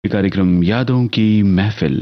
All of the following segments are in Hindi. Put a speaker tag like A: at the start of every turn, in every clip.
A: कार्यक्रम यादों की महफिल।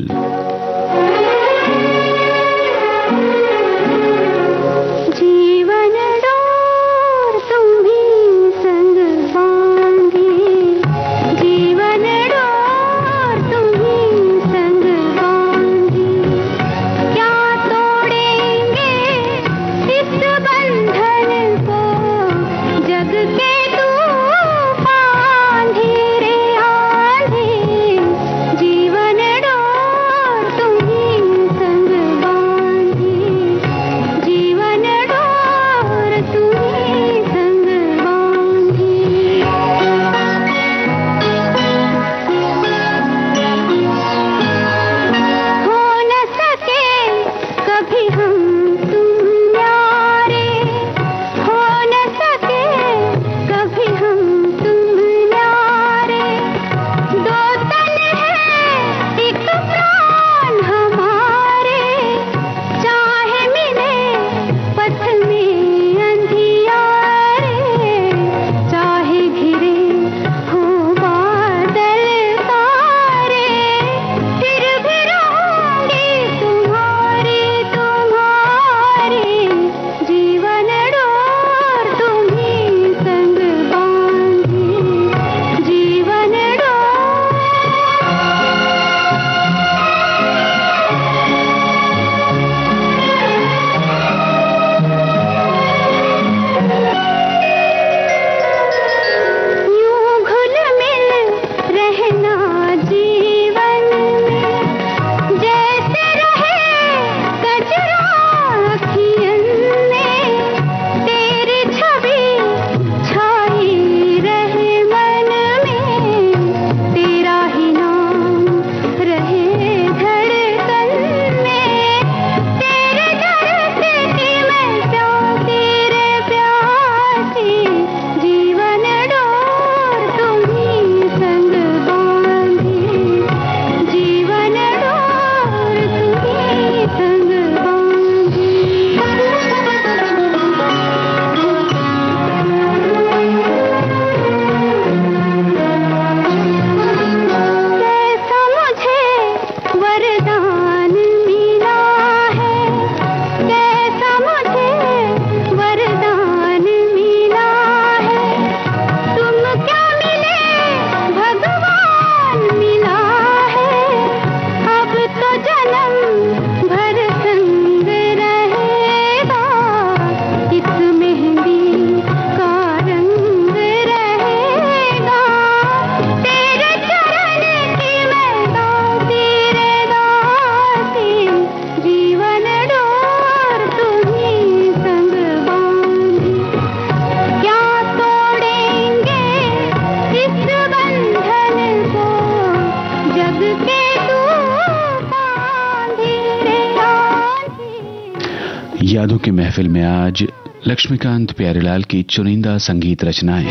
A: यादों की महफिल में आज लक्ष्मीकांत प्यारेलाल की चुनिंदा संगीत रचनाएं।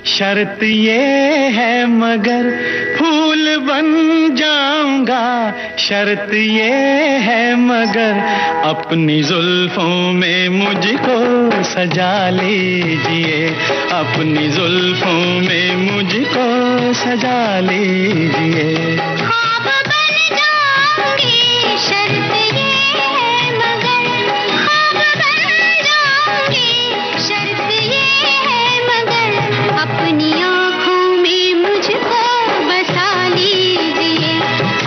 B: शर्त ये है मगर फूल बन जाऊंगा, शर्त ये है मगर अपनी जुल्फों में मुझको सजा लीजिए, अपनी जुल्फों में मुझको सजा लीजिए।
C: ख्वाब बन जाऊंगी, शर्त ये है मगर, ख्वाब बन जाऊंगी, शर्त ये है मगर अपनी आँखों में मुझको बसा लीजिए,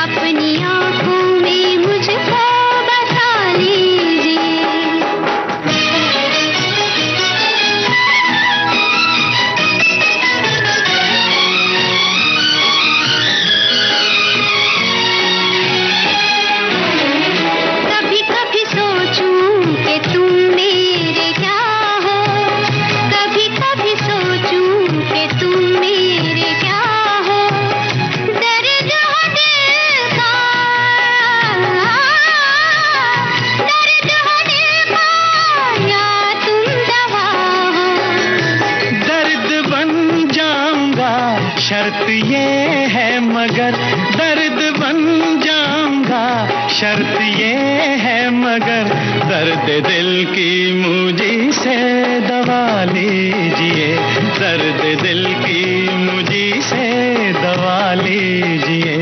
C: अपनी आँखों में मुझको बसा लीजिए।
B: शर्त ये है मगर दर्द बन जाऊंगा, शर्त ये है मगर दर्द दिल की मुझी से दवा लीजिए, दर्द दिल की मुझी से दवा लीजिए।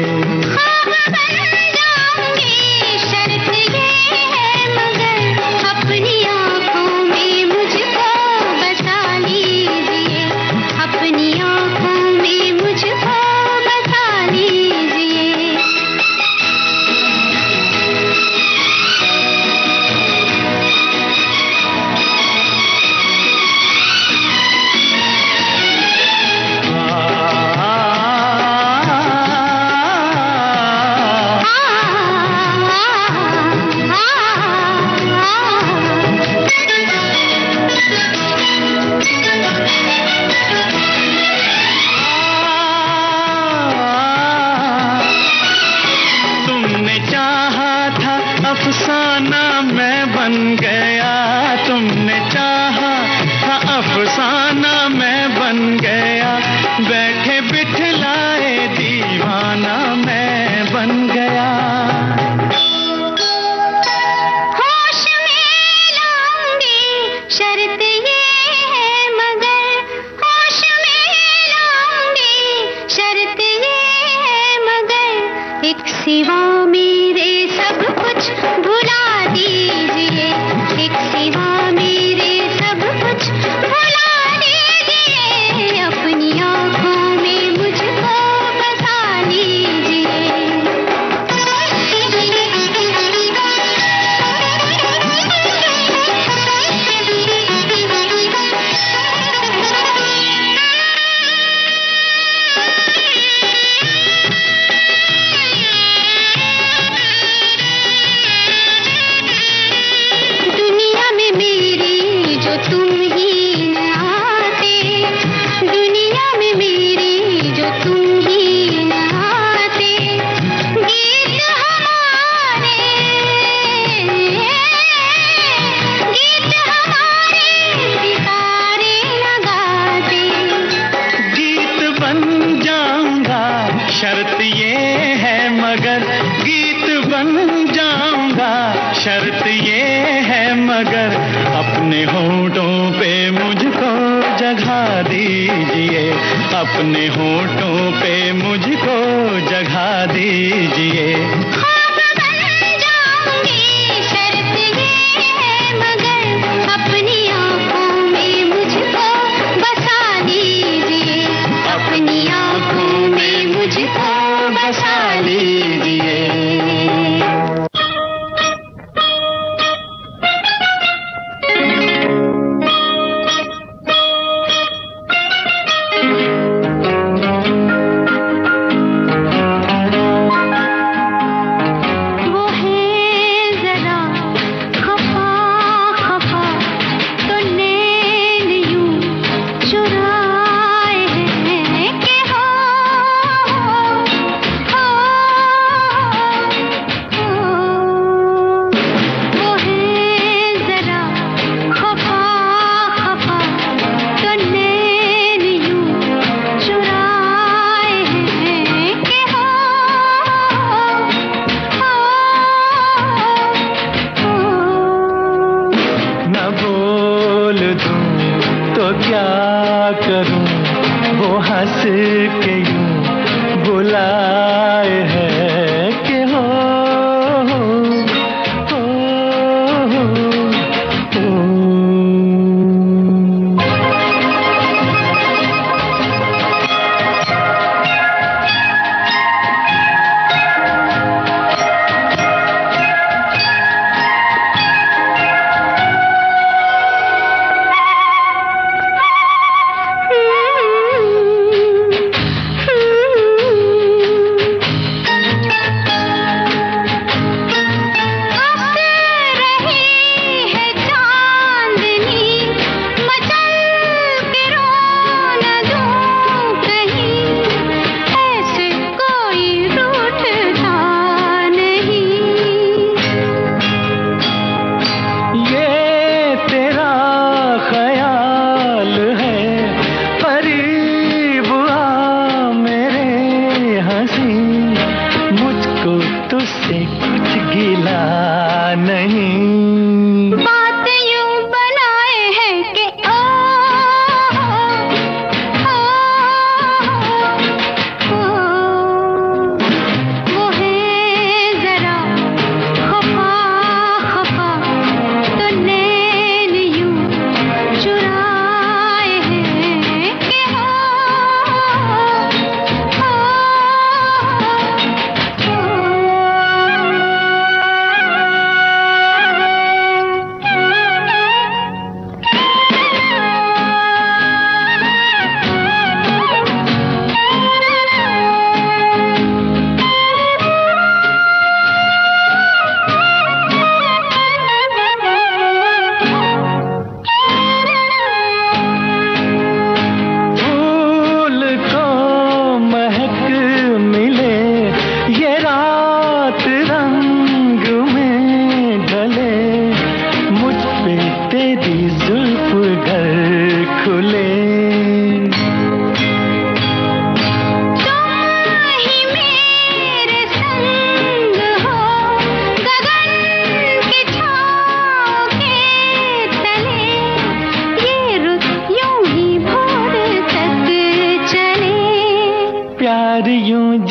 B: अफसाना मैं बन गया, तुमने चाहा था अफसाना मैं बन गया, बैठे बिठलाए दीवाना मैं बन गया।
C: होश में लाऊंगी शर्त ये है मगर, होश में लाऊंगी शर्त ये है मगर, एक सिवा मेरे सब कुछ भुला दीजिए, एक सिवा मेरे सब कुछ भुला दीजिए, अपनी आँखों में मुझको बसा लीजिए। दुनिया में मेरी जो तुम ही न आते, दुनिया में मेरी जो तुम ही न आते, गीत हमारे सितारे लगाते।
B: गीत बन जाऊंगा शर्त ये है मगर, गीत बन जाऊंगा शर्त ये है मगर, अपने होठों पे मुझको जगह दीजिए, अपने होठों पे मुझको जगह दीजिए।
C: ख्वाब बन जाऊंगी शर्त ये है मगर, अपनी आँखों में मुझको बसा लीजिए, अपनी आँखों में मुझको बसा लीजिए। वो है जरा खफा खफा, तो नैन यूं चुराए हैं कि हो वो है जरा खफा खफा, तो नैन यूं चुराए हैं कि हो
B: न बोल दूं तो क्या करूं, वो हंस के यूं बुलाए हैं कि हो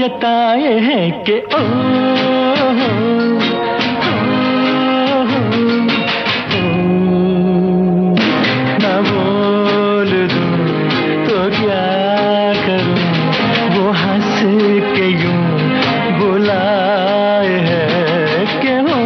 B: जताए हैं कि ओ ना बोल दूं तो क्या करूं, वो हंस के यूं बुलाए हैं कि ओ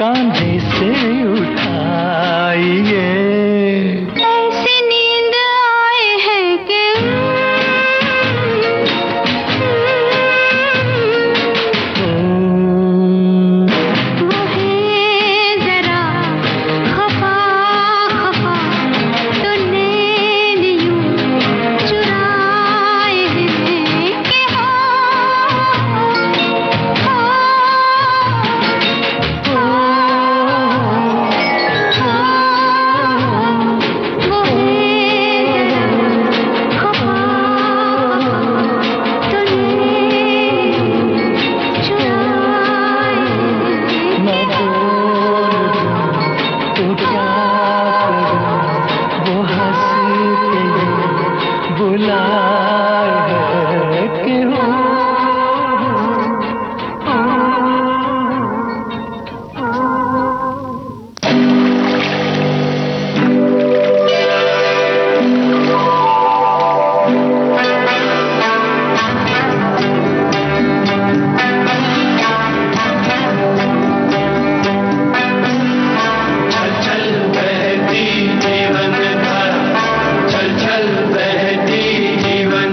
B: कांधे से उठाइए,
C: ऐसी नींद आए है कि वो है जरा खफा खफा, तो नैन यूं चुराए हैं कि
B: जीवन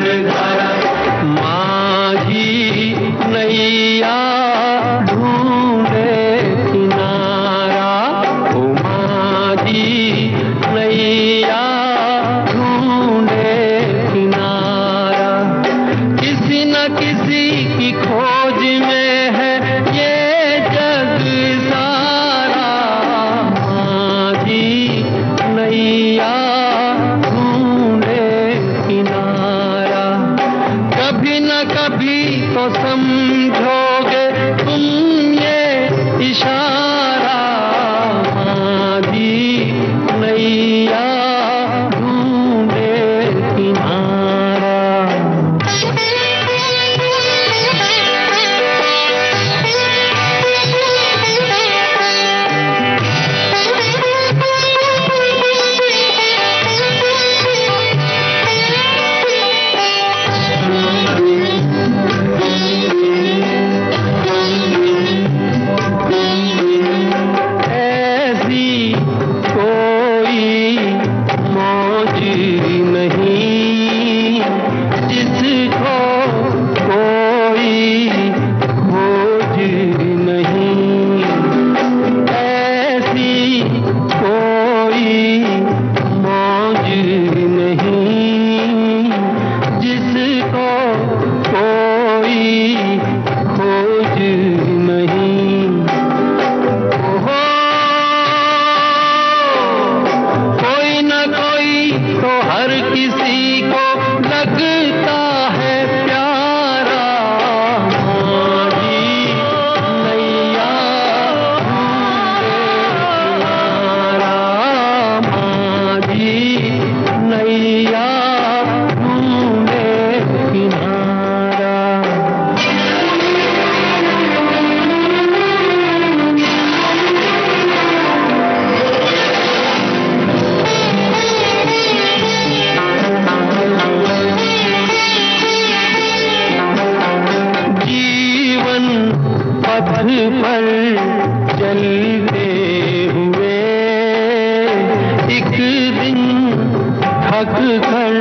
B: थक कर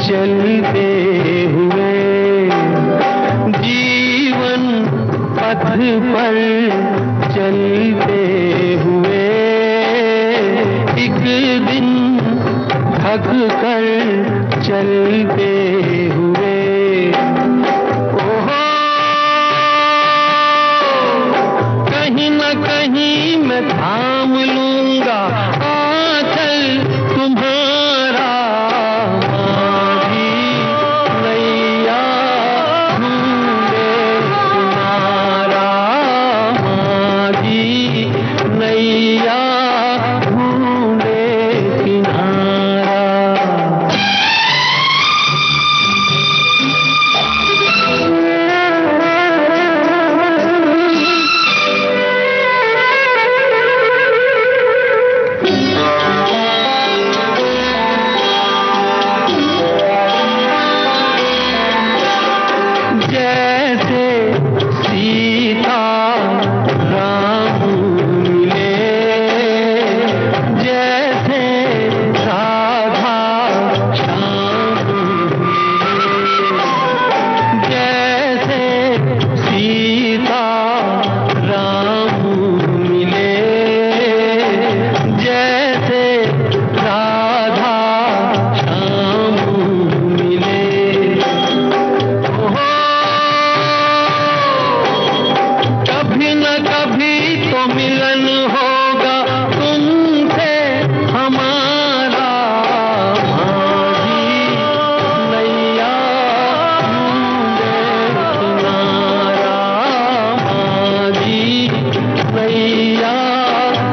B: चलते हुए जीवन पथ पर चलते हुए एक दिन थक कर चलते हुए ओहो कहीं न कहीं मैं थाम लूंगा आंचल तुम्हारा माही नैया ढूंढे तुम्हारा माही नैया ढूंढे किनारा। जैसे सीता राम मिले जैसे राधा श्याम मिले जैसे सीता राम मिले जैसे राधा श्याम मिले कभी न कभी तो मिलन होगा तुमसे हमारा माही नैया ढूंढे किनारा माही नैया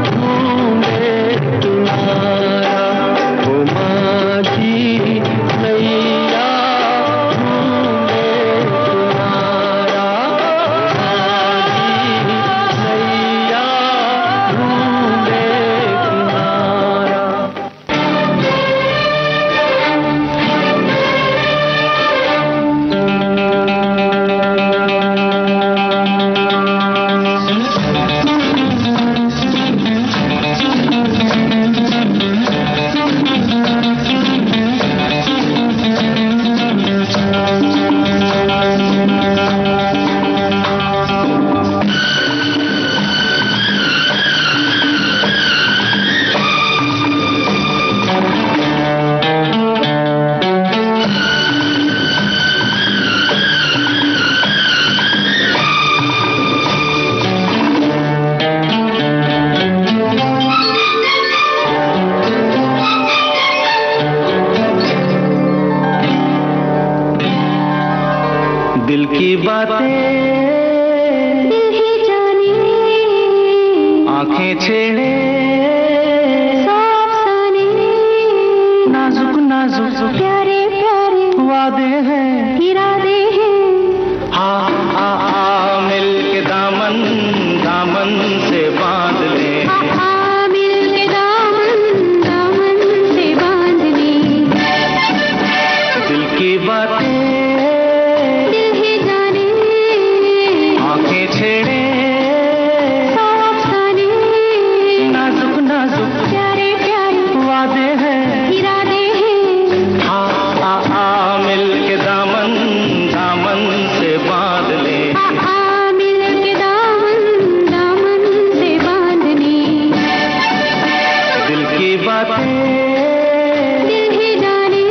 B: ढूंढे किनारा ओ माही नैया ढूंढे किनारा नैया ढूंढे किनारा। दिल की बातें
C: दिल ही जाने
B: आंखें छेड़े
C: अफसाने
B: नाजुक नाजुक
C: प्यारे प्यारे
B: वादे हैं
C: इरादे हैं
B: हाँ मिल के दामन दामन से बांध ले
C: मिल के दामन दामन से बांध ले
B: दिल की बातें
C: दिल ही जाने
B: आंखें छेड़े
C: अफसाने
B: नाजुक नाजुक
C: प्यारे प्यारे
B: वादे हैं
C: इरादे हैं
B: हाँ मिल के दामन दामन से बांध ले
C: मिल के दामन दामन से बांध ले
B: दिल की बातें
C: दिल ही जाने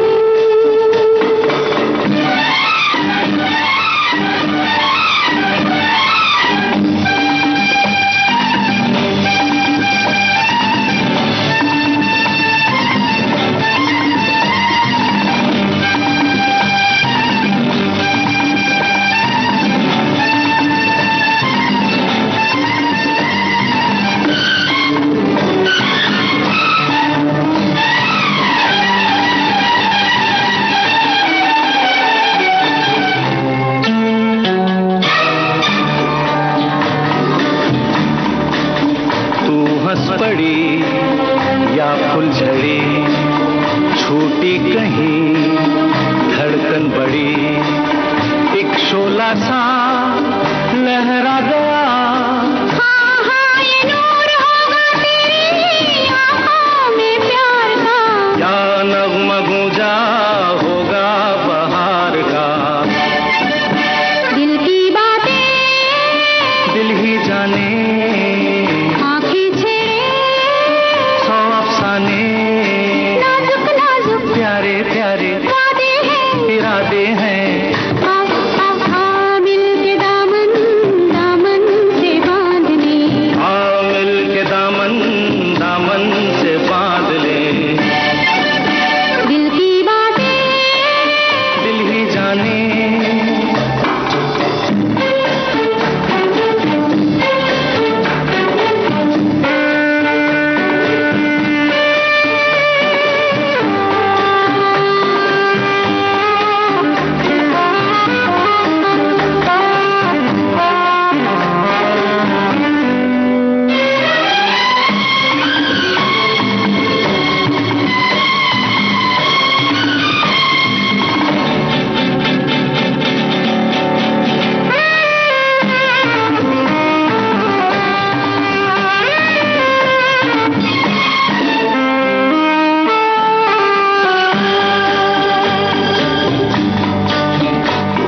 B: हंस पड़ी या फुलझड़ी छूटी कहीं धड़कन बड़ी एक शोला सा लहरा गया
C: ये नूर होगा तेरी आँखों में प्यार का
B: या नगमा मजा होगा बहार का।
C: दिल की बातें
B: दिल ही जाने,
C: आंखें छेड़े
B: 100 अफसाने,
C: नाजुक नाजुक
B: प्यारे प्यारे
C: वादे हैं,
B: इरादे हैं।
C: मिल के दामन दामन से बांधने,
B: मिल के दामन दामन से बांध ले।
C: दिल की बातें
B: दिल ही जाने,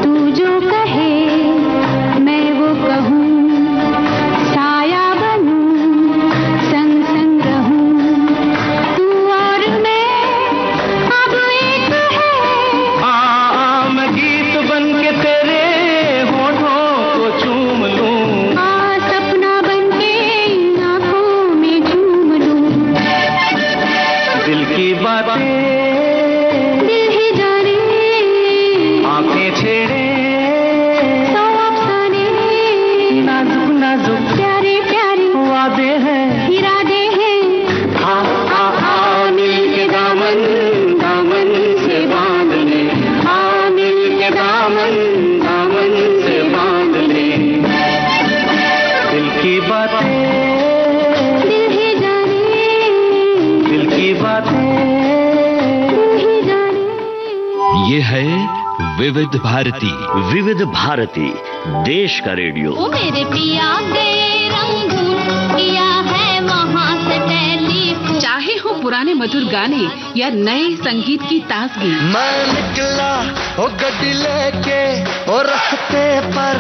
C: तू जो कहे मैं वो कहूँ, साया बनूं संग संग रहूं, तू और मैं अब एक है।
B: मैं गीत बन के तेरे होठों को चूम लूं।
C: सपना बनके आंखों में झूम लूं,
B: दिल की बातें
C: दिल ही जाने,
B: आंखें छेड़े
C: 100 अफसाने,
B: नाजुक नाजुक
C: प्यारे प्यारे
B: वादे हैं।
C: इरादे हैं।
B: मिल के दामन दामन से बांध ले। मिल के दामन दामन से बांध ले। दिल की बातें
C: दिल ही जाने,
B: दिल की बातें।
C: दिल ही जाने।
A: ये है विविध भारती।
D: विविध भारती, देश का रेडियो।
C: ओ मेरे पिया गए रंगून, किया है वहाँ से टेलीफोन।
E: चाहे हो पुराने मधुर गाने या नए संगीत की ताजगी,
B: मैं निकला ओ गड्डी लेके ओ रास्ते पर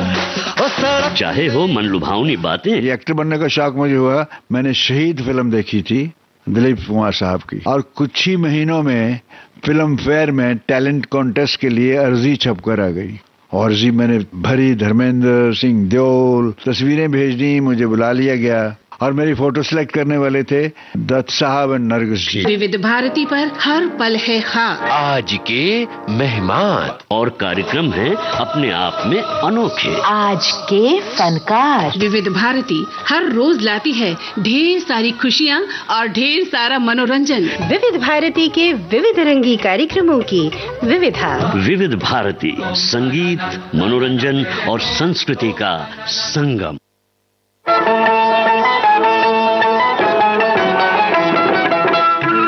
B: ओ सड़क।
D: चाहे हो मन लुभावनी बातें,
F: ये एक्टर बनने का शौक मुझे हुआ, मैंने शहीद फिल्म देखी थी दिलीप कुमार साहब की, और कुछ ही महीनों में फिल्म फेयर में टैलेंट कॉन्टेस्ट के लिए अर्जी छपकर आ गई। और अर्जी मैंने भरी, धर्मेंद्र सिंह देओल, तस्वीरें भेज दी, मुझे बुला लिया गया और मेरी फोटो सिलेक्ट करने वाले थे दत्त साहब और नरगिस जी।
E: विविध भारती पर हर पल है खास।
G: आज के मेहमान
D: और कार्यक्रम हैं अपने आप में अनोखे।
H: आज के फनकार।
E: विविध भारती हर रोज लाती है ढेर सारी खुशियाँ और ढेर सारा मनोरंजन।
H: विविध भारती के विविध रंगी कार्यक्रमों की विविधा।
D: विविध भारती, संगीत, मनोरंजन और संस्कृति का संगम।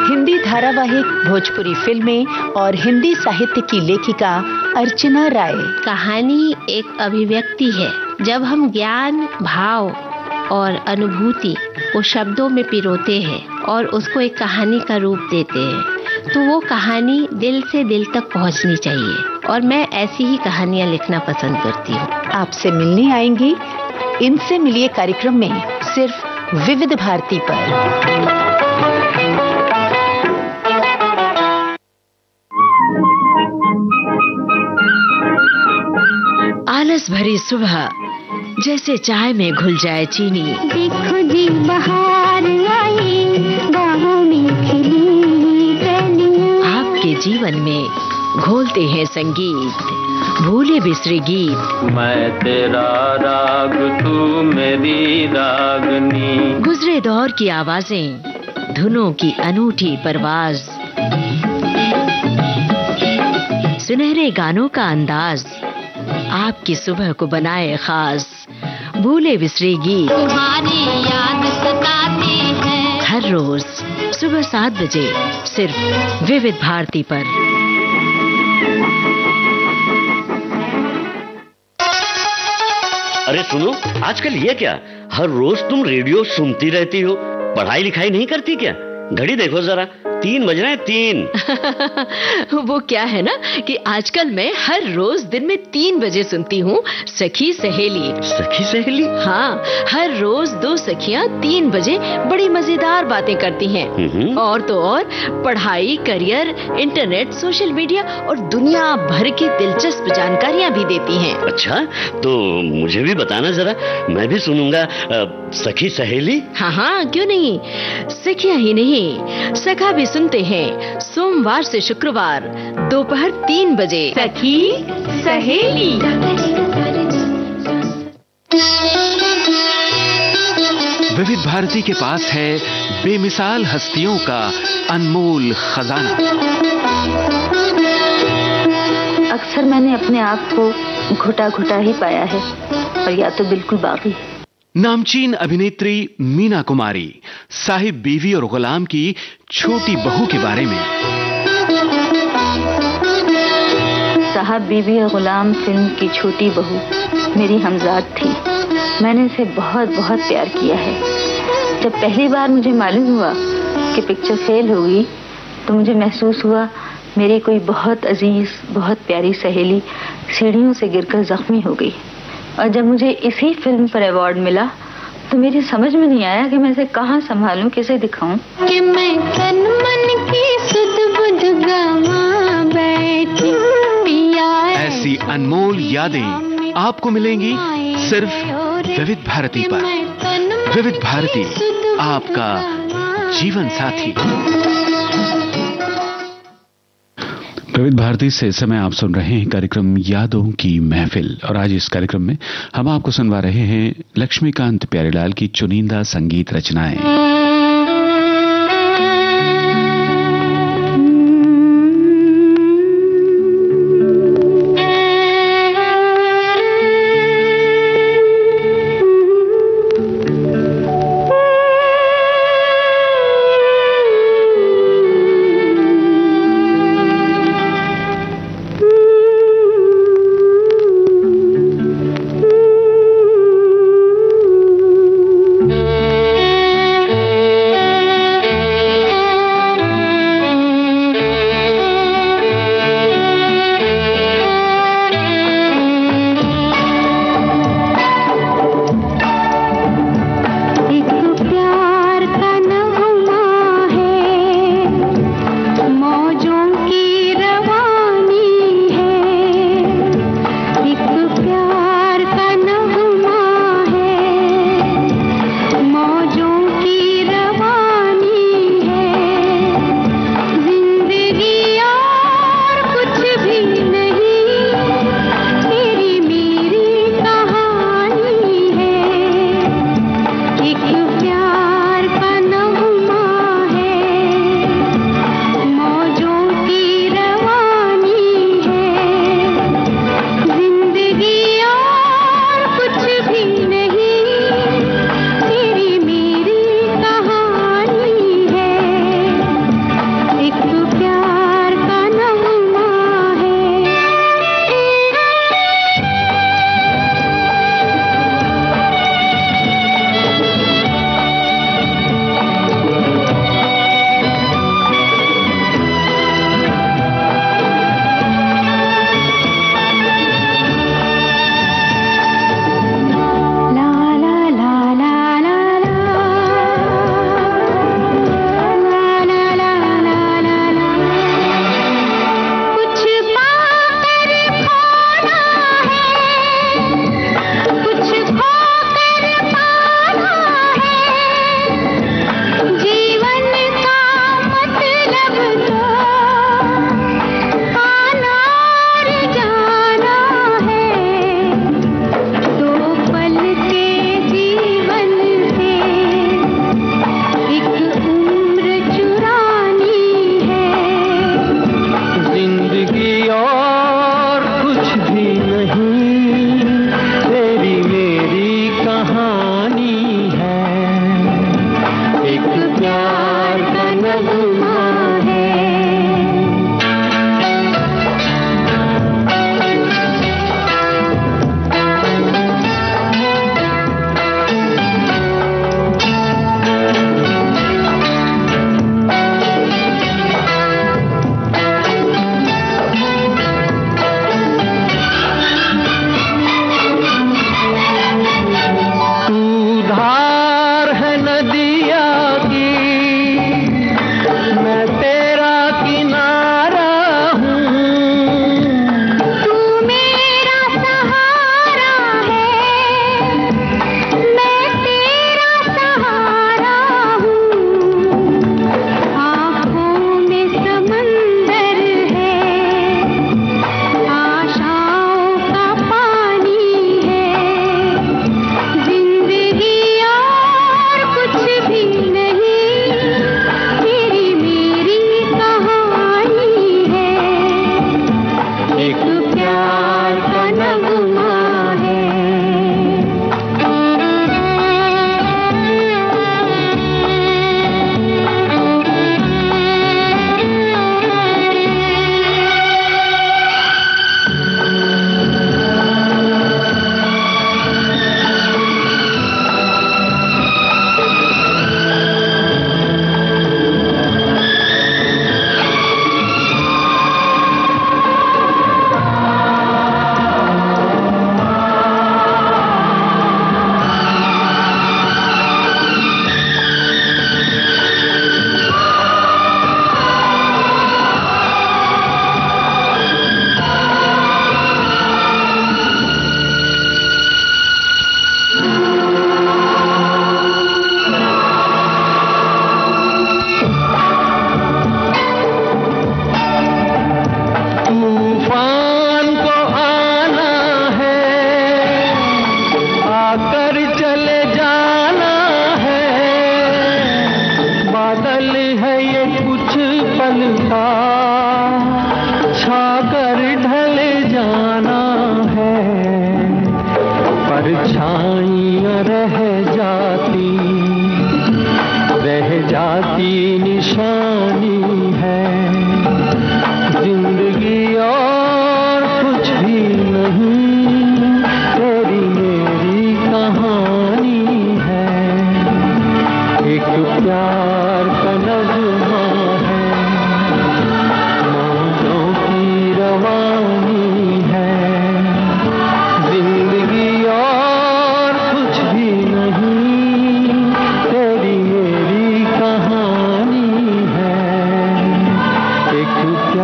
H: हिंदी धारावाहिक, भोजपुरी फिल्में और हिंदी साहित्य की लेखिका अर्चना राय।
I: कहानी एक अभिव्यक्ति है। जब हम ज्ञान, भाव और अनुभूति को शब्दों में पिरोते हैं और उसको एक कहानी का रूप देते हैं, तो वो कहानी दिल से दिल तक पहुंचनी चाहिए। और मैं ऐसी ही कहानियां लिखना पसंद करती हूँ।
H: आपसे मिलने आएंगी इनसे मिलिए कार्यक्रम में, सिर्फ विविध भारती पर। आलस भरी सुबह, जैसे चाय में घुल जाए चीनी।
C: देखो जी बहार आई, बाहों में खिली कलियां।
H: आपके जीवन में घोलते हैं संगीत, भूले बिसरे गीत।
B: मैं तेरा राग, तू मेरी रागनी।
H: गुजरे दौर की आवाजें, धुनों की अनूठी परवाज, सुनहरे गानों का अंदाज, आपकी सुबह को बनाए खास। भूले बिसरे गीत
C: तुम्हारी याद सताती है।
H: हर रोज सुबह 7 बजे, सिर्फ विविध भारती पर।
D: अरे सुनो, आजकल ये क्या, हर रोज तुम रेडियो सुनती रहती हो, पढ़ाई लिखाई नहीं करती क्या? घड़ी देखो जरा, 3 बज रहे हैं, 3।
H: वो क्या है ना कि आजकल मैं हर रोज दिन में 3 बजे सुनती हूँ सखी सहेली।
D: सखी सहेली?
H: हाँ, हर रोज 2 सखियाँ 3 बजे बड़ी मजेदार बातें करती हैं। और तो और पढ़ाई, करियर, इंटरनेट, सोशल मीडिया और दुनिया भर की दिलचस्प जानकारियाँ भी देती हैं।
D: अच्छा, तो मुझे भी बताना जरा, मैं भी सुनूंगा सखी सहेली।
H: हाँ हाँ, क्यों नहीं। सखियाँ ही नहीं, सखा भी सुनते हैं सोमवार से शुक्रवार दोपहर 3 बजे।
C: सखी सहेली।
A: विविध भारती के पास है बेमिसाल हस्तियों का अनमोल खजाना।
J: अक्सर मैंने अपने आप को घुटा घुटा ही पाया है, और या तो बिल्कुल बागी।
A: नामचीन अभिनेत्री मीना कुमारी साहिब बीवी और गुलाम की छोटी बहू के बारे में।
J: साहब बीवी और गुलाम फिल्म की छोटी बहू मेरी हमजाद थी। मैंने इसे बहुत बहुत प्यार किया है। जब पहली बार मुझे मालूम हुआ कि पिक्चर फेल होगी, तो मुझे महसूस हुआ मेरी कोई बहुत अजीज, बहुत प्यारी सहेली सीढ़ियों से गिरकर जख्मी हो गई। और जब मुझे इसी फिल्म पर अवार्ड मिला, तो मेरी समझ में नहीं आया कि मैं इसे कहाँ संभालूं, किसे दिखाऊं।
C: कि मैं तन मन की सुध बुध गवा बैठी पिया।
A: ऐसी अनमोल यादें आपको मिलेंगी सिर्फ विविध भारती पर। विविध भारती, आपका जीवन साथी। विविध भारती से इस समय आप सुन रहे हैं कार्यक्रम यादों की महफिल, और आज इस कार्यक्रम में हम आपको सुनवा रहे हैं लक्ष्मीकांत प्यारेलाल की चुनिंदा संगीत रचनाएं।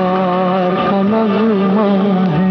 B: प्यार का नगमा है।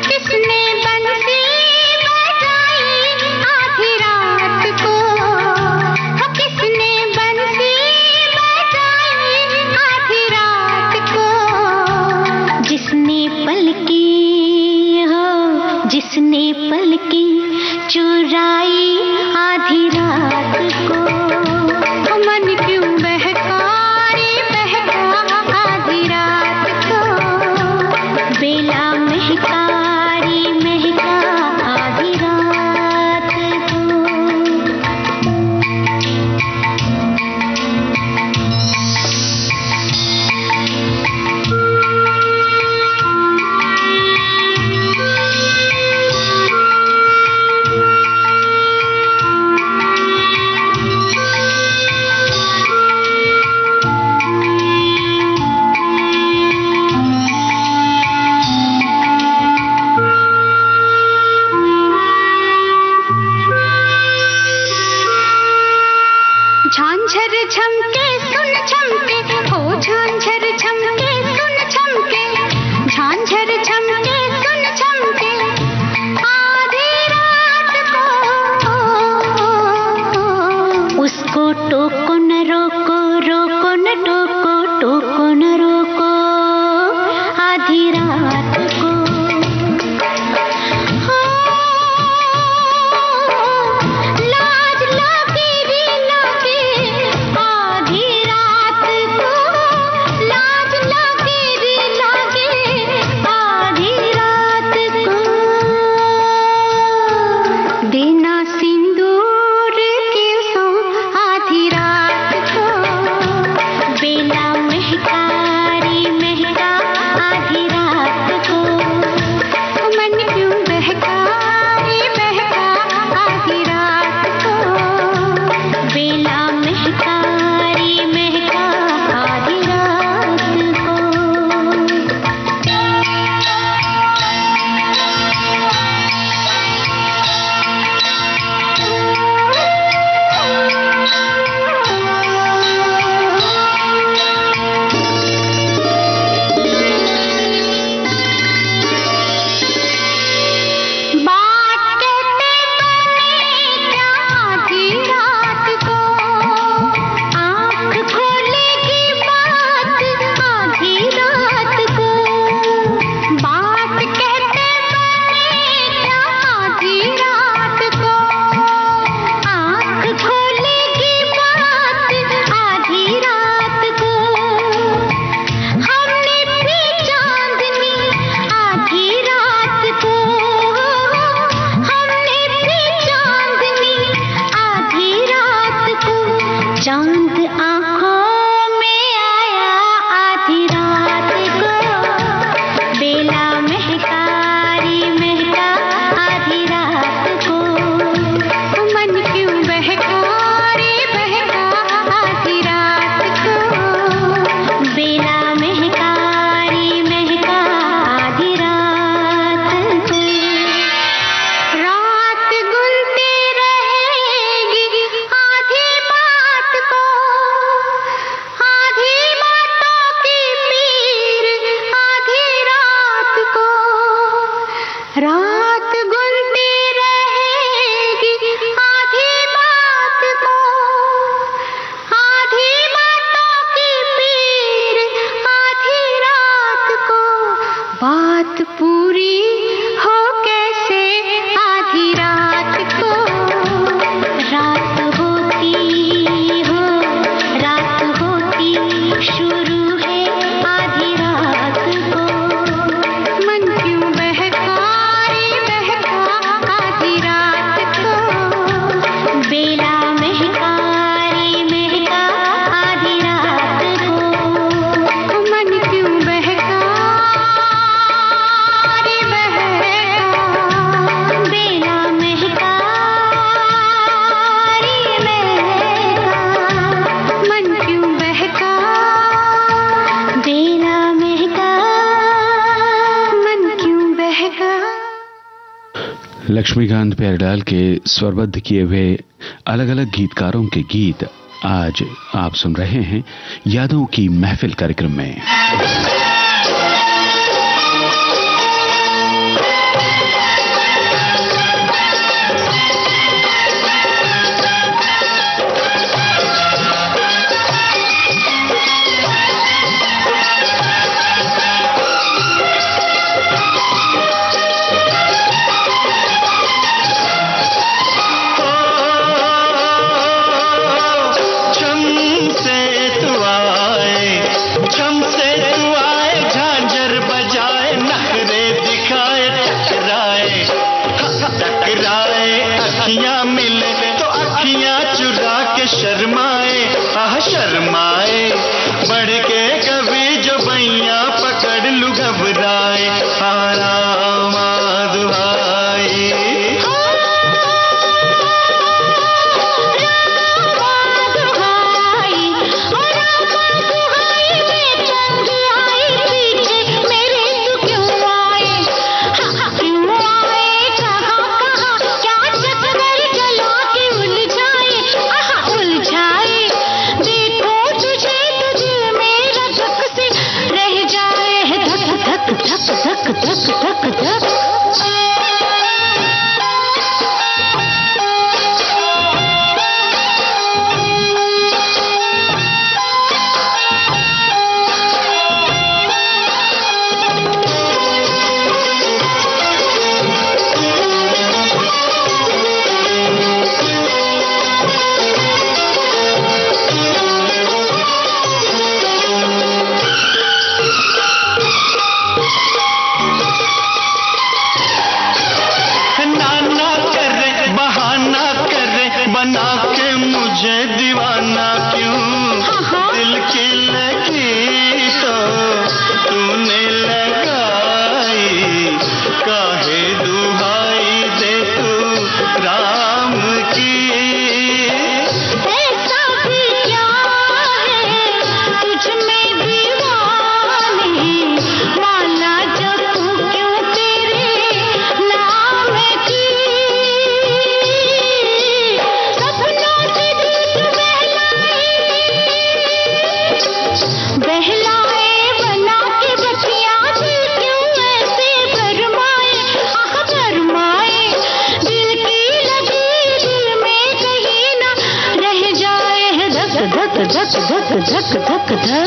C: किसने बंसी बजाई आधी रात छमके सुन छमके हो झांझर छमके सुन छमके झांझर छमके सुन छमके आधी रात को उसको टोको न रोको रोको न टोको टोको न रोको आधी रात को लाज लगे रे लगे आधी रात को लाज लगे रे लगे आधी रात को बिना सिंदूर के सो आधी रात को बेला महकारी महका आधी रात को मन क्यों बहका रे बहका आधी रात को बेला महकारी महका आधी रात को बात कहते बने क्या आधी रात को आँख खोलेगी बात आधी रात को बात कहते बने क्या आधी रात को आँख खोलेगी बात आधी रात को हमने भी चांदनी आधी रात को हमने भी चांदनी आधी रात को चांद आँखों में आया आधी रात को बेला महकारी महका आधी रात को मन क्यों बहका रे बहका आधी रात को बेला महकारी महका आधी रात को रात गुनती रहेगी आधी बात को आधी बातों की पीर आधी रात को रात गुनती रहेगी आधी बात को आधी बातों की पीर आधी रात को बात पूरी हो कैसे आधी रात को रात होती हो रात होती शुरू है आधी रात को मन क्यों बहका रे बहका आधी रात को बेला महकारी महका आधी रात को मन क्यों बहका रे बहका बेला महकारी महका मन क्यों बहका बेला महका मन क्यों बहका।
A: लक्ष्मीकांत प्यारेलाल के स्वरबद्ध किए हुए अलग अलग गीतकारों के गीत आज आप सुन रहे हैं यादों की महफिल कार्यक्रम में।
B: छम से तू आए छम से तू बना के मुझे दीवाना क्यों, दिल की लगी तो तूने लगाई, काहे दुहाई दे तू राम की।
C: ऐसा भी क्या है तुझ में दीवानी, माला जपूं क्यों तेरे नाम की। सपनों से दिल बहलाए बना के बतिया, दिल क्यों ऐसे भरमाए, आह भरमाए। दिल की लगी दिल में कहीं ना रह जाए, धक धक धक धक धक धक धक
B: धक धक धक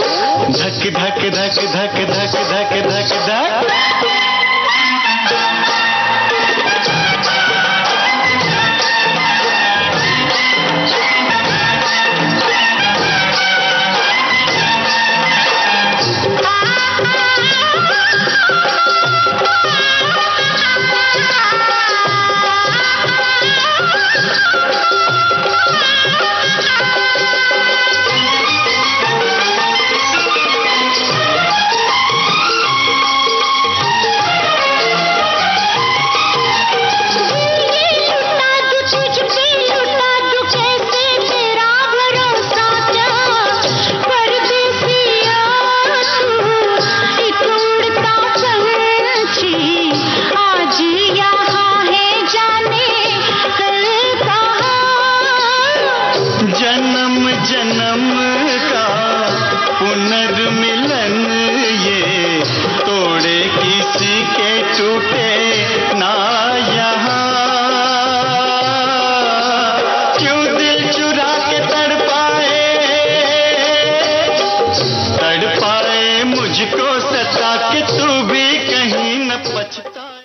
B: धक धक धक धक धक। जन्म जन्म का पुनर्मिलन ये तोड़े किसी के टूटे ना यहाँ। क्यों दिल चुरा के तड़पाए मुझको सता के, तू भी कहीं न पछताए।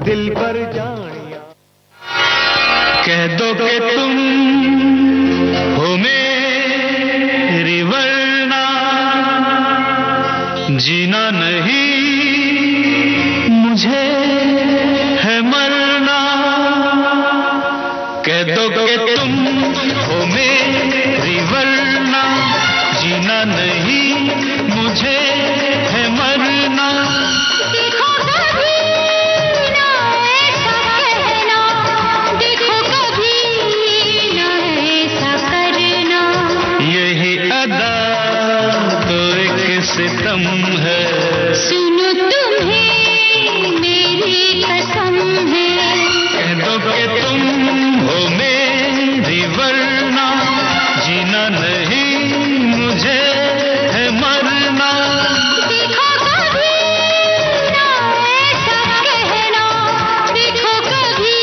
B: दिल पर जानिया। कह दो कि तुम हो मेरी वरना जीना नहीं मुझे है मरना। कह दो कि तुम हो मेरी वरना जीना नहीं मुझे है मरना।
C: देखो कभी ना ऐसा कहना, देखो कभी ना ऐसा करना।
B: यही अदा तो एक सितम है।
C: सुनो तुम्हें मेरी कसम है।
B: कह दो कि तुम हो मेरी वरना जीना नहीं मुझे है मरना।
C: देखो कभी ना ऐसा कहना, देखो कभी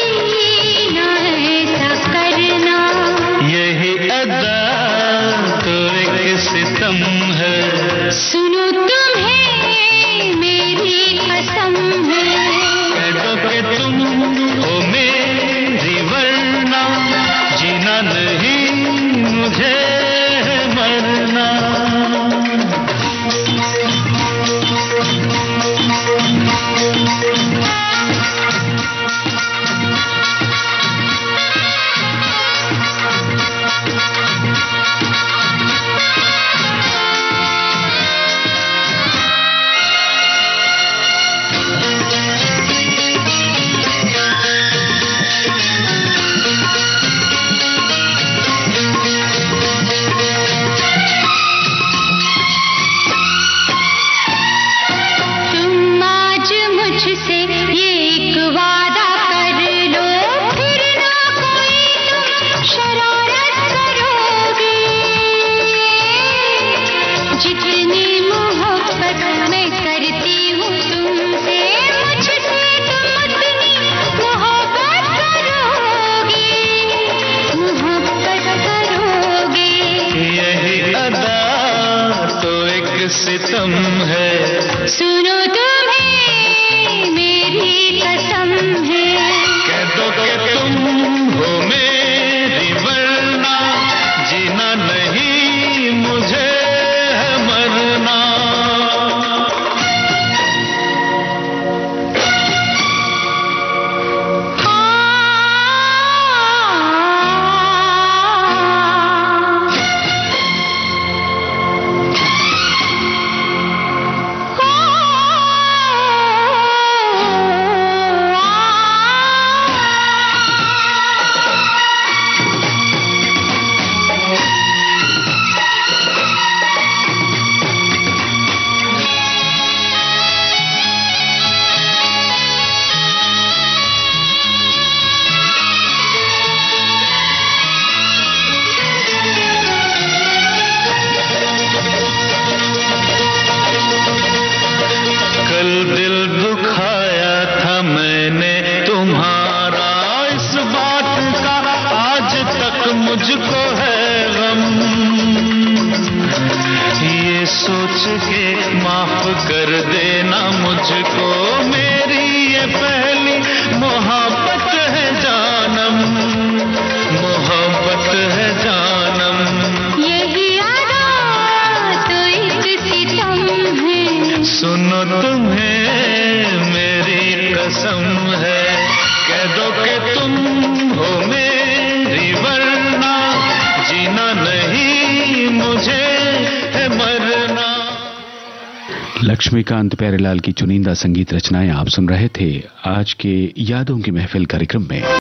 C: ना ऐसा करना।
B: यही अदा तो एक सितम है।
C: सुनो तुम्हें मेरी कसम है।
B: कह दो कि तुम हो मेरी वरना जीना नहीं मुझे है मरना।
C: तुम आज मुझसे ये एक वादा कर लो, फिर ना कोई तुम शरारत करोगे। जितनी मोहब्बत मैं करती हूँ तुमसे, मुझसे तुम उतनी मोहब्बत करोगे, मोहब्बत करोगे।
B: यही अदा तो एक सितम है।
C: सुनो तुम्हें मेरी कसम है।
B: कह दो कि तुम हो मेरी वरना जीना नहीं मुझे है मरना। कल दिल दुखाया था मैंने तुम्हारा, इस बात का आज तक मुझको है गम। ये सोच के माफ कर देना मुझको, मेरी ये पहली मोहब्बत है जानम, मोहब्बत है जानम।
C: यही अदा तो एक सितम है।
B: सुनो तुम्हें मेरी कसम है। कह दो कि तुम हो मेरी वरना जीना नहीं मुझे है मरना।
A: लक्ष्मीकांत प्यारेलाल की चुनिंदा संगीत रचनाएं आप सुन रहे थे आज के यादों की महफिल कार्यक्रम में।